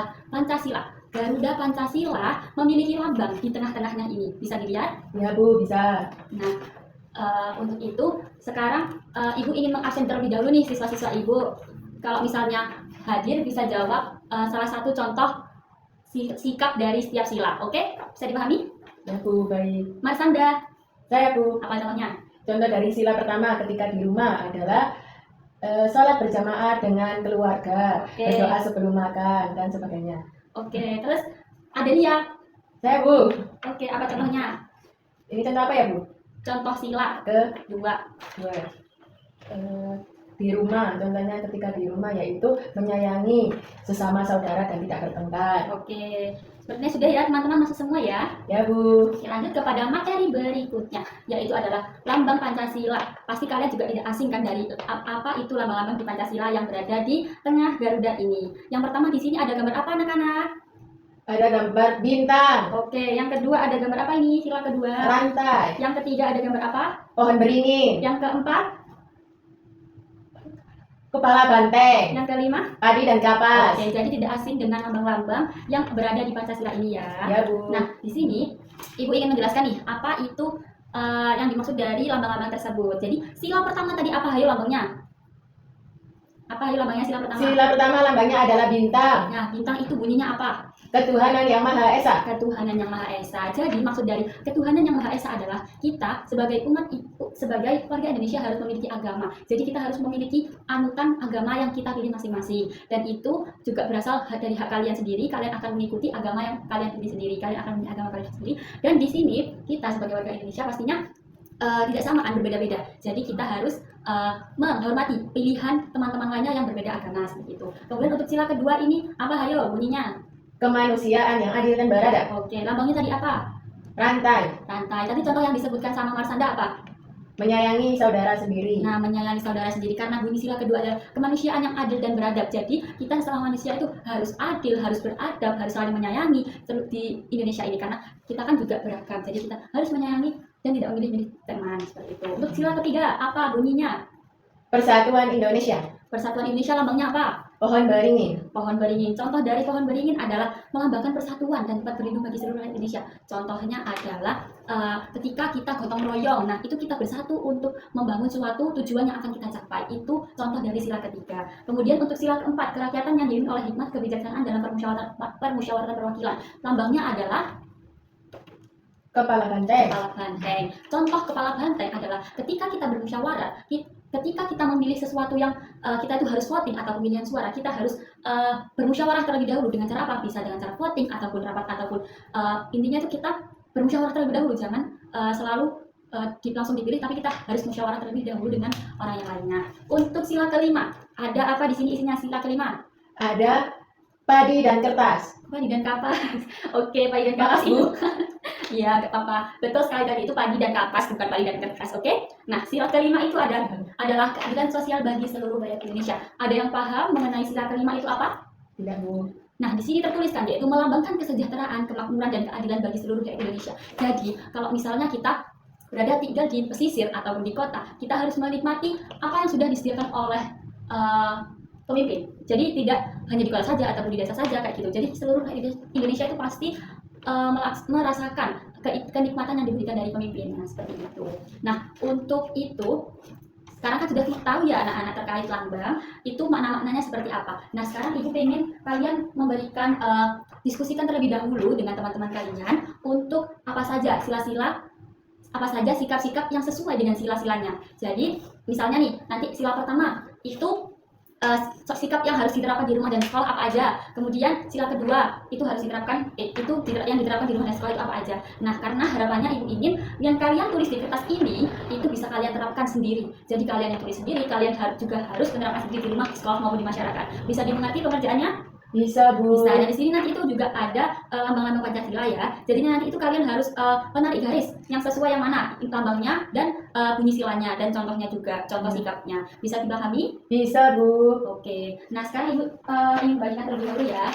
adalah Pancasila. Garuda Pancasila memiliki lambang di tengah-tengahnya ini. Bisa dilihat? Ya Bu, bisa. Nah, untuk itu sekarang Ibu ingin mengabsen terlebih dahulu nih siswa-siswa Ibu. Kalau misalnya hadir bisa jawab salah satu contoh sikap dari setiap sila. Oke? Bisa dipahami? Ya Bu, baik. Marsanda, Saya Bu. apa contohnya? Contoh dari sila pertama ketika di rumah adalah sholat berjamaah dengan keluarga, Oke. berdoa sebelum makan, dan sebagainya. Oke, terus Adelia. Saya Bu. Oke, apa contohnya? Ini contoh apa ya Bu? Contoh sila Kedua. dua. Di rumah, contohnya ketika di rumah yaitu menyayangi sesama saudara dan tidak bertengkar. Oke, sepertinya sudah ya teman-teman, masuk semua ya. Ya Bu. Oke, lanjut kepada materi berikutnya, yaitu adalah lambang Pancasila. Pasti kalian juga tidak asing kan dari apa itu lambang-lambang di Pancasila yang berada di tengah Garuda ini. Yang pertama di sini ada gambar apa anak-anak? Ada gambar bintang, Oke, yang kedua ada gambar apa ini? Sila kedua. rantai, Yang ketiga ada gambar apa? pohon beringin, Yang keempat, kepala banteng, yang kelima. padi dan kapas. Oke, jadi tidak asing dengan lambang-lambang yang berada di Pancasila ini ya. Ya Bu. Nah, di sini Ibu ingin menjelaskan nih apa itu yang dimaksud dari lambang-lambang tersebut. Jadi sila pertama tadi apa hayo lambangnya? Apa hayo lambangnya sila pertama? Sila pertama lambangnya adalah bintang, Nah, bintang itu bunyinya apa? ketuhanan yang Maha Esa. Ketuhanan yang Maha Esa. Jadi maksud dari ketuhanan yang Maha Esa adalah kita sebagai umat sebagai warga Indonesia harus memiliki agama. Jadi kita harus memiliki anutan agama yang kita pilih masing-masing. Dan itu juga berasal dari hak kalian sendiri. Kalian akan mengikuti agama yang kalian pilih sendiri. Kalian akan memilih agama kalian sendiri. Dan di sini kita sebagai warga Indonesia pastinya tidak sama kan, berbeda-beda. Jadi kita harus menghormati pilihan teman-teman lainnya yang berbeda agama seperti itu. Kemudian untuk sila kedua ini apa hayo bunyinya? Kemanusiaan yang adil dan beradab. Oke, lambangnya tadi apa? Rantai, Rantai. Tadi contoh yang disebutkan sama Marsanda apa? menyayangi saudara sendiri. Nah, menyayangi saudara sendiri, karena bunyi sila kedua adalah kemanusiaan yang adil dan beradab. Jadi kita sama manusia itu harus adil, harus beradab, harus saling menyayangi di Indonesia ini, karena kita kan juga beragam. Jadi kita harus menyayangi dan tidak memilih teman seperti itu. Untuk sila ketiga apa bunyinya? Persatuan Indonesia, Persatuan Indonesia lambangnya apa? pohon beringin. Pohon beringin. Contoh dari pohon beringin adalah melambangkan persatuan dan tempat berlindung bagi seluruh rakyat Indonesia. Contohnya adalah ketika kita gotong royong. Nah, itu kita bersatu untuk membangun suatu tujuan yang akan kita capai. Itu contoh dari sila ketiga. Kemudian untuk sila keempat, kerakyatan yang dipimpin oleh hikmat kebijaksanaan dalam permusyawaratan perwakilan. Lambangnya adalah Kepala banteng. kepala banteng. Contoh kepala banteng adalah ketika kita bermusyawarah, ketika kita memilih sesuatu yang kita itu harus voting atau pemilihan suara, kita harus bermusyawarah terlebih dahulu. Dengan cara apa? Bisa dengan cara voting ataupun rapat ataupun intinya itu kita bermusyawarah terlebih dahulu. Jangan selalu langsung dipilih, tapi kita harus musyawarah terlebih dahulu dengan orang yang lainnya. Untuk sila kelima, ada apa di sini isinya sila kelima? Ada padi dan kertas. Padi dan kapas. Oke, padi dan kapas Maaf, itu. Bu. Iya, gak apa-apa. Betul sekali tadi, itu padi dan kapas, bukan padi dan kertas. Oke? Nah, sila kelima itu adalah keadilan sosial bagi seluruh rakyat Indonesia. Ada yang paham mengenai sila kelima itu apa? Tidak Bu. Nah, di sini tertuliskan yaitu melambangkan kesejahteraan, kemakmuran, dan keadilan bagi seluruh rakyat Indonesia. Jadi, kalau misalnya kita tinggal di pesisir ataupun di kota, kita harus menikmati apa yang sudah disediakan oleh pemimpin. Jadi tidak hanya di kota saja ataupun di desa saja kayak gitu. Jadi seluruh rakyat Indonesia itu pasti merasakan kenikmatan yang diberikan dari pemimpin. Nah, seperti itu. Nah, untuk itu sekarang kan sudah tahu ya anak-anak terkait lambang itu makna-maknanya seperti apa. Nah, sekarang Ibu pengen kalian memberikan diskusikan terlebih dahulu dengan teman-teman kalian untuk apa saja sila-sila, apa saja sikap-sikap yang sesuai dengan sila-silanya. Jadi misalnya nih, nanti sila pertama itu sikap yang harus diterapkan di rumah dan sekolah apa aja. Kemudian sila kedua itu harus diterapkan yang diterapkan di rumah dan sekolah itu apa aja. Nah, karena harapannya Ibu ingin yang kalian tulis di kertas ini itu bisa kalian terapkan sendiri. Jadi kalian yang tulis sendiri, kalian juga harus menerapkan sendiri di rumah, di sekolah maupun di masyarakat. Bisa dimengerti pengerjaannya? Bisa Bu. Bisa. Dan di sini nanti itu juga ada lambang-lambang Pancasila ya. Jadi nanti itu kalian harus menarik garis yang sesuai yang mana lambangnya dan bunyi silanya dan contohnya juga, contoh sikapnya. Bisa dipahami? Bisa Bu. Oke. Nah, sekarang Ibu ingin bagikan terlebih dahulu ya.